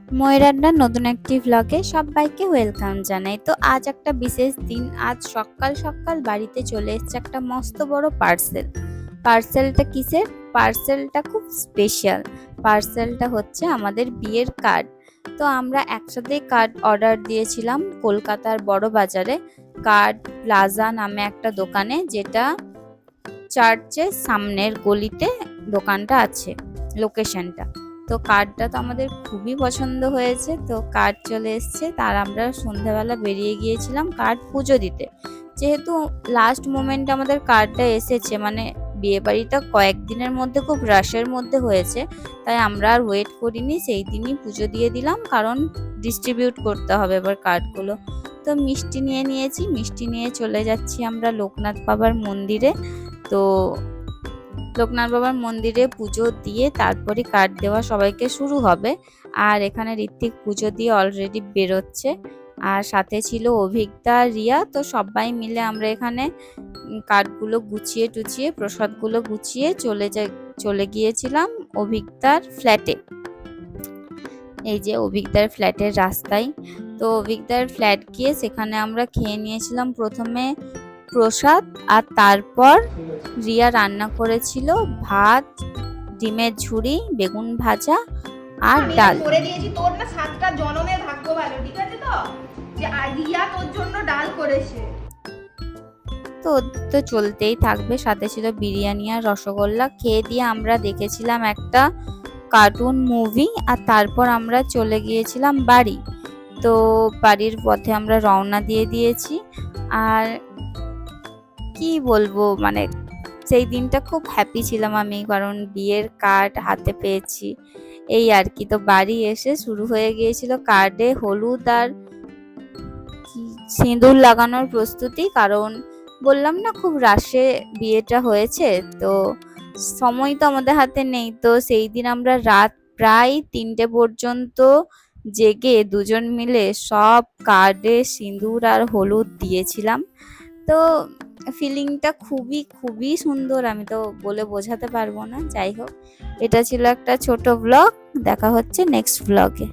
ময়রান্নার নতুন একটি ভ্লগে সবাইকে ওয়েলকাম জানাই। তো আজ একটা বিশেষ দিন। আজ সকাল সকাল বাড়িতে চলে এসেছে একটা মস্ত বড় পার্সেল। পার্সেলটা কিসের? পার্সেলটা খুব স্পেশাল। পার্সেলটা হচ্ছে আমাদের বিয়ের কার্ড। তো আমরা একসাথে কার্ড অর্ডার দিয়েছিলাম কলকাতার বড় বাজারে কার্ড প্লাজা নামে একটা দোকানে, যেটা চার্চের সামনের গলিতে দোকানটা আছে, লোকেশনটা। তো কার্ডটা তো আমাদের খুবই পছন্দ হয়েছে, তো কার্ড চলে এসছে। তার আমরা সন্ধ্যাবেলা বেরিয়ে গিয়েছিলাম কার্ড পুজো দিতে। যেহেতু লাস্ট মোমেন্টে আমাদের কার্ডটা এসেছে, মানে বিয়ে বাড়িটা কয়েকদিনের মধ্যে খুব রাশের মধ্যে হয়েছে, তাই আমরা আর ওয়েট করিনি, সেই দিনই পুজো দিয়ে দিলাম, কারণ ডিস্ট্রিবিউট করতে হবে এবার কার্ডগুলো। তো মিষ্টি নিয়ে নিয়েছি, মিষ্টি নিয়ে চলে যাচ্ছি আমরা লোকনাথ বাবার মন্দিরে। তো লোকনাথ বাবার মন্দিরে পুজো দিয়ে তারপরে কার্ড দেওয়া সবাইকে শুরু হবে। আর এখানে ঋত্বিক পুজো দিয়ে অলরেডি বেরোচ্ছে, আর সাথে ছিল অভিজ্ঞতা, রিয়া। তো সবাই মিলে আমরা এখানে কার্ডগুলো গুছিয়ে টুছিয়ে প্রসাদগুলো গুছিয়ে চলে গিয়েছিলাম অভিজ্ঞতার ফ্ল্যাটে। এই যে অভিজ্ঞতার ফ্ল্যাটের রাস্তায়। তো অভিজ্ঞতার ফ্ল্যাট গিয়ে সেখানে আমরা খেয়ে নিয়েছিলাম প্রথমে প্রসাদ, আর তারপর রিয়া রান্না করেছিল ভাত, ডিমের ঝুড়ি, বেগুন ভাজা আর ডাল। করে দিয়েছি। তোর না 7টা জনমের ভাগ্য ভালো, ঠিক আছে তো, যে রিয়া তোর জন্য ডাল করেছে। তো তো চলতেই থাকবে। সাথে ছিল বিরিয়ানি আর রসগোল্লা। খেয়ে দিয়ে আমরা দেখেছিলাম একটা কার্টুন মুভি, আর তারপর আমরা চলে গিয়েছিলাম বাড়ি। তো বাড়ির পথে আমরা রওনা দিয়ে দিয়েছি। আর কি বলবো, মানে সেই দিনটা খুব হ্যাপি ছিলাম আমি, কারণ বিয়ের কার্ড হাতে পেয়েছি, এই আর কি। তো বাড়ি এসে শুরু হয়ে গিয়েছিল কার্ডে হলুদ আর সিঁদুর লাগানোর প্রস্তুতি, কারণ বললাম না খুব রাশে বিয়েটা হয়েছে, তো সময় তো আমাদের হাতে নেই। তো সেই দিন আমরা রাত প্রায় 3টে পর্যন্ত জেগে দুজন মিলে সব কার্ডে সিঁদুর আর হলুদ দিয়েছিলাম। তো ফিলিংটা খুবই খুবই সুন্দর, আমি তো বলে বোঝাতে পারবো না। যাই হোক, এটা ছিল একটা ছোট ব্লগ। দেখা হচ্ছে নেক্সট ব্লগে।